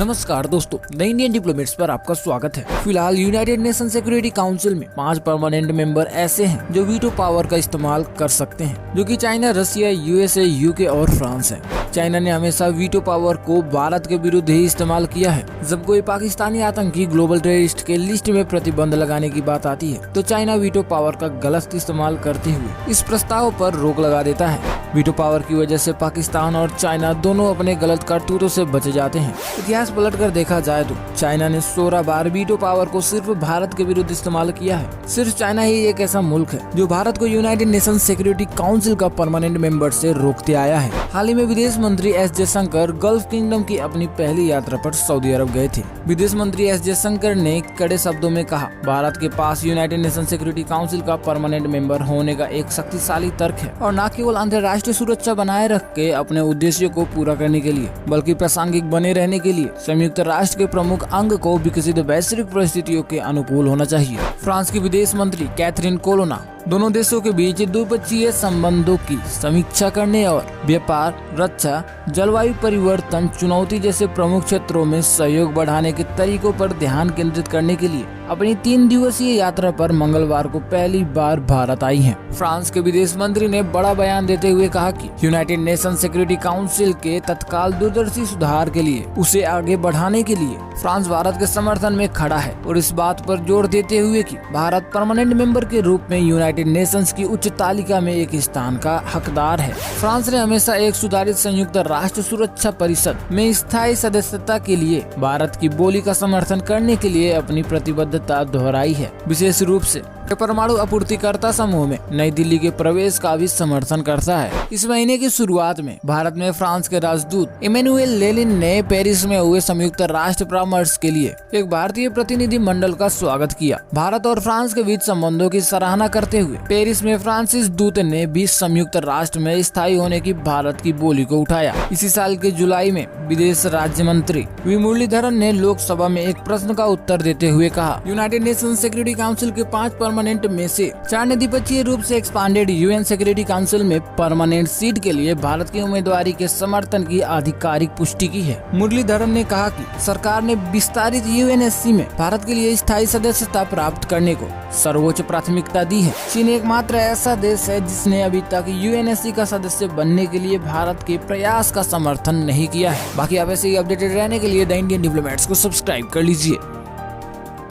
नमस्कार दोस्तों, the Indian diplomats पर आपका स्वागत है। फिलहाल यूनाइटेड नेशन सिक्योरिटी काउंसिल में 5 परमानेंट मेंबर ऐसे हैं जो वीटो पावर का इस्तेमाल कर सकते हैं, जो कि चाइना, रसिया, यूएसए, यूके और फ्रांस है। चाइना ने हमेशा वीटो पावर को भारत के विरुद्ध ही इस्तेमाल किया है। जब कोई पाकिस्तानी आतंकी ग्लोबल टेररिस्ट के लिस्ट में प्रतिबंध लगाने की बात आती है तो चाइना वीटो पावर का गलत इस्तेमाल करते हुए इस प्रस्ताव पर रोक लगा देता है। वीटो पावर की वजह से पाकिस्तान और चाइना दोनों अपने गलत करतूतों से बचे जाते हैं। इतिहास पलटकर देखा जाए तो चाइना ने 16 बार वीटो पावर को सिर्फ भारत के विरुद्ध इस्तेमाल किया है। सिर्फ चाइना ही एक ऐसा मुल्क है जो भारत को यूनाइटेड नेशन सिक्योरिटी काउंसिल का परमानेंट मेंबर से रोकते आया है। हाल ही में विदेश मंत्री एस जयशंकर गल्फ किंगडम की अपनी पहली यात्रा पर सऊदी अरब गए थे। विदेश मंत्री एस जयशंकर ने कड़े शब्दों में कहा, भारत के पास यूनाइटेड नेशन सिक्योरिटी काउंसिल का परमानेंट मेंबर होने का एक शक्तिशाली तर्क है, और न केवल अंतर्राष्ट्रीय सुरक्षा बनाए रख के अपने उद्देश्यों को पूरा करने के लिए, बल्कि प्रासंगिक बने रहने के लिए संयुक्त राष्ट्र के प्रमुख अंग को विकसित वैश्विक परिस्थितियों के अनुकूल होना चाहिए। फ्रांस की विदेश मंत्री कैथरीन कोलोना दोनों देशों के बीच द्विपक्षीय संबंधों की समीक्षा करने और व्यापार, रक्षा, जलवायु परिवर्तन, चुनौती जैसे प्रमुख क्षेत्रों में सहयोग बढ़ाने के तरीकों पर ध्यान केंद्रित करने के लिए अपनी 3 दिवसीय यात्रा पर मंगलवार को पहली बार भारत आई हैं। फ्रांस के विदेश मंत्री ने बड़ा बयान देते हुए कहा कि यूनाइटेड नेशन सिक्योरिटी काउंसिल के तत्काल दूरदर्शी सुधार के लिए उसे आगे बढ़ाने के लिए फ्रांस भारत के समर्थन में खड़ा है, और इस बात पर जोर देते हुए कि भारत परमानेंट मेंबर के रूप में यूनाइटेड नेशंस की उच्च तालिका में एक स्थान का हकदार है। फ्रांस ने हमेशा एक सुधारित संयुक्त राष्ट्र सुरक्षा परिषद में स्थायी सदस्यता के लिए भारत की बोली का समर्थन करने के लिए अपनी प्रतिबद्धता दोहराई है। विशेष रूप से परमाणु आपूर्तिकर्ता समूह में नई दिल्ली के प्रवेश का भी समर्थन करता है। इस महीने की शुरुआत में भारत में फ्रांस के राजदूत इमैनुएल लेनिन ने पेरिस में हुए संयुक्त राष्ट्र परामर्श के लिए एक भारतीय प्रतिनिधि मंडल का स्वागत किया। भारत और फ्रांस के बीच संबंधों की सराहना करते हुए पेरिस में फ्रांसीसी दूत ने भी संयुक्त राष्ट्र में स्थायी होने की भारत की बोली को उठाया। इसी साल के जुलाई में विदेश राज्य मंत्री वी मुरलीधरन ने लोकसभा में एक प्रश्न का उत्तर देते हुए कहा, यूनाइटेड नेशन सिक्योरिटी काउंसिल के 5 परमानेंट में से 4 ने द्विपक्षीय रूप से एक्सपांडेड यूएन सिक्योरिटी काउंसिल में परमानेंट सीट के लिए भारत की उम्मीदवारी के समर्थन की आधिकारिक पुष्टि की है। मुरलीधरन ने कहा कि सरकार ने विस्तारित यूएनएससी में भारत के लिए स्थायी सदस्यता प्राप्त करने को सर्वोच्च प्राथमिकता दी है। चीन एकमात्र ऐसा देश है जिसने अभी तक यूएनएससी का सदस्य बनने के लिए भारत के प्रयास का समर्थन नहीं किया है। बाकी आप ऐसे ही अपडेटेड रहने के लिए द इंडियन डिप्लोमेट्स को सब्सक्राइब कर लीजिए।